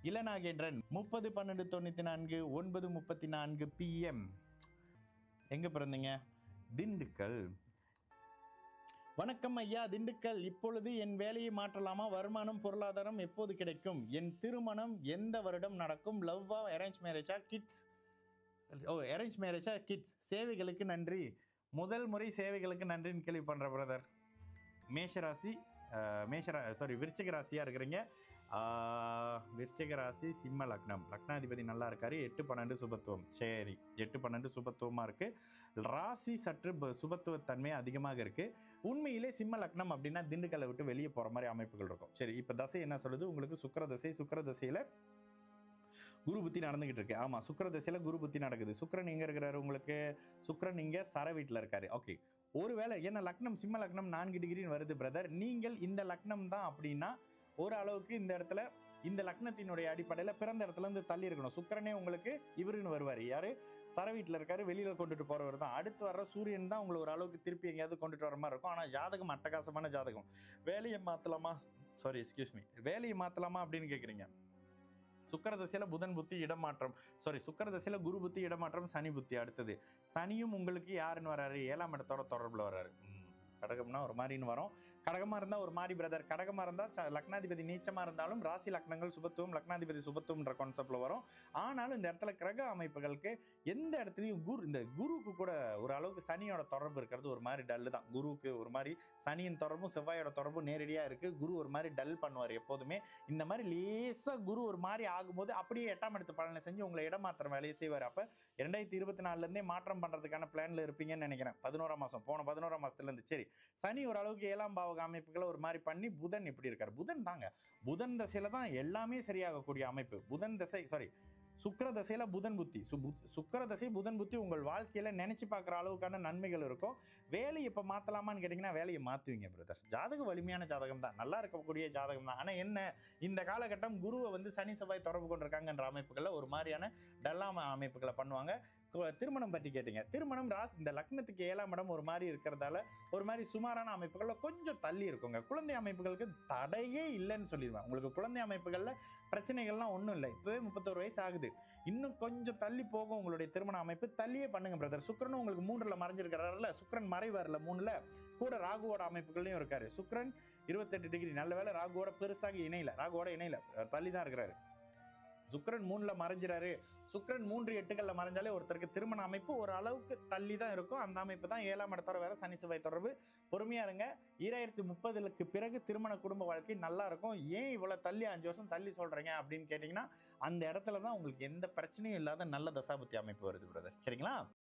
இளநாகேந்திரன் 30/12/94 9:34 PM. எங்க பிறந்தீங்க? திண்டுக்கல். வணக்கம் ஐயா, திண்டுக்கல். இப்பொழுது என் வேலையை மாற்றலாமா? வருமானம் பொருளாதாரம் எப்போது கிடைக்கும்? என் திருமணம் எந்த வருடம் நடக்கும்? லவ்வா, அரேஞ்ச் மேரேஜா, கிட்ஸ்? அரேஞ்ச் மேரேஜா, கிட்ஸ்? சேவைகளுக்கு நன்றி. முதல் முறை சேவைகளுக்கு நன்றின்னு கேள்வி பண்ற பிரதர். மேஷராசி, விருச்சிக ராசியா இருக்கிறீங்க. விருச்சிக ராசி, சிம்ம லக்னம். லக்னாதிபதி நல்லா இருக்காரு. 8-12 சுபத்துவம். சரி, 8-12 சுபத்துவமா இருக்கு. ராசி சற்று சுபத்துவத்தன்மை அதிகமாக இருக்கு. உண்மையிலே சிம்ம லக்னம் அப்படின்னா திண்டுக்கல்லை விட்டு வெளியே போற மாதிரி அமைப்புகள் இருக்கும். சரி, இப்ப தசை என்ன சொல்லுது உங்களுக்கு? சுக்கிர தசை. சுக்கிர தசையில குரு புத்தி நடந்துகிட்டு இருக்கு. ஆமா, சுக்கிர தசையில குரு புத்தி நடக்குது. சுக்கிரன் எங்க இருக்கிறாரு உங்களுக்கு? சுக்கிரன் இங்க சர வீட்டுல இருக்காரு. ஓகே, ஒருவேளை என்ன லக்னம் சிம்ம லக்னம் 4 டிகிரின்னு வருது பிரதர். நீங்கள் இந்த லக்னம் தான் அப்படின்னா ஒரு அளவுக்கு இந்த இடத்துல இந்த லக்னத்தினுடைய அடிப்படையில பிறந்த இடத்துல இருந்து தள்ளி இருக்கணும். சுக்கிரனே உங்களுக்கு இவருன்னு வருவாரு. யாரு? சர வீட்டுல இருக்காரு, வெளியில கொண்டுட்டு போறவர் தான். அடுத்து வர்ற சூரியன் தான் உங்களை ஒரு அளவுக்கு திருப்பி எங்கேயாவது கொண்டுட்டு வர மாதிரி இருக்கும். ஆனா ஜாதகம் அட்டகாசமான ஜாதகம். வேலையை மாத்தலாமா? வேலையை மாத்தலாமா அப்படின்னு கேக்குறீங்க. சுக்கிர தசையில புதன் புத்தி இடமாற்றம், சுக்கிர தசையில குரு புத்தி இடமாற்றம், சனி புத்தி. அடுத்தது சனியும் உங்களுக்கு யாருன்னு வர்றாரு? 7ஆம் இடத்தோட தொடர்புல வர்றாரு. கடகம்னா ஒரு மாதிரின்னு வரும். கடகமா இருந்தா ஒரு மாதிரி பிரதர். கடகமா இருந்தா லக்னாதிபதி நீச்சமா இருந்தாலும் ராசி லக்னங்கள் சுபத்துவம், லக்னாதிபதி சுபத்துவம்ன்ற கான்செப்ட்ல வரும். ஆனாலும் இந்த இடத்துல கிரக அமைப்புகளுக்கு எந்த இடத்துலயும் இந்த குருக்கு கூட ஒரு அளவுக்கு சனியோட தொடர்பு இருக்கிறது ஒரு மாதிரி டல்லு தான். குருவுக்கு ஒரு மாதிரி சனியின் தொடர்பும் செவ்வாயோட தொடர்பும் நேரடியா இருக்கு. குரு ஒரு மாதிரி டல் பண்ணுவார் எப்போதுமே. இந்த மாதிரி லேசா குரு ஒரு மாதிரி ஆகும்போது அப்படியே 8ஆம் இடத்து பலனை செஞ்சு உங்களை இடமாத்திரம் வேலையை செய்வார். அப்ப 2024 இருந்தே மாற்றம் பண்றதுக்கான பிளான்ல இருப்பீங்கன்னு நினைக்கிறேன். 11ஆம் மாசம், போன 11ஆம் மாசத்துல இருந்து. சரி, சனி ஓரளவுக்கு 7ஆம் பாவக அமைப்புகளை ஒரு மாதிரி பண்ணி புதன் இப்படி இருக்காரு. புதன் தாங்க, புதன் தசையில தான் எல்லாமே சரியாகக்கூடிய அமைப்பு. புதன் தசை சுக்கிர தசையில புதன் புத்தி, சுக்கிர தசை புதன் புத்தி உங்கள் வாழ்க்கையில நினைச்சு பார்க்குற அளவுக்கான நன்மைகள் இருக்கும். வேலையை இப்ப மாத்தலாமான்னு கேட்டீங்கன்னா வேலையை மாத்துவீங்க பிரதர். ஜாதகம் வலிமையான ஜாதகம் தான், நல்லா இருக்கக்கூடிய ஜாதகம் தான். ஆனா என்ன, இந்த காலகட்டம் குருவை சனி செவ்வாய் தொடர்பு கொண்டிருக்காங்கன்ற அமைப்புகள்ல ஒரு மாதிரியான டல்லாம அமைப்புகளை பண்ணுவாங்க. திருமணம் பற்றி கேட்டீங்க. திருமணம் இந்த லக்னத்துக்கு 7ஆம் இடம் ஒரு மாதிரி இருக்கிறதால ஒரு மாதிரி சுமாரான அமைப்புகள்ல கொஞ்சம் தள்ளி இருக்குங்க. குழந்தை அமைப்புகளுக்கு தடையே இல்லைன்னு சொல்லிடுவேன். உங்களுக்கு குழந்தை அமைப்புகள்ல பிரச்சனைகள்லாம் ஒன்றும் இல்லை. இப்பவே 31 வயசு ஆகுது. இன்னும் கொஞ்சம் தள்ளி போகும் உங்களுடைய திருமண அமைப்பு. தள்ளியே பண்ணுங்க பிரதர். சுக்கிரனும் உங்களுக்கு 3ல மறைஞ்சிருக்கிறாருல, சுக்கிரன் மறைவார்ல 3ல, கூட ராகுவோட அமைப்புகளையும் இருக்காரு. சுக்கிரன் 28 டிகிரி. நல்ல வேலை ராகுவோட பெருசாக இணையில, தள்ளி தான் இருக்கிறாரு. சுக்கிரன் 3ல மறைஞ்சிறாரு. சுக்கிரன் 3-8 மறைஞ்சாலே ஒருத்தருக்கு திருமண அமைப்பு ஒரு அளவுக்கு தள்ளி தான் இருக்கும். அந்த அமைப்பு தான் 7ஆம் இடத்தோட வேற சனி செவ்வாய் தொடர்பு. பொறுமையா இருங்க. 2030க்கு பிறகு திருமண குடும்ப வாழ்க்கை நல்லா இருக்கும். ஏன் இவ்வளவு தள்ளி 5 வருஷம் தள்ளி சொல்றீங்க அப்படின்னு கேட்டீங்கன்னா அந்த இடத்துல தான் உங்களுக்கு எந்த பிரச்சனையும் இல்லாத நல்ல தசாபுத்தி அமைப்பு வருது பிரதர். சரிங்களா?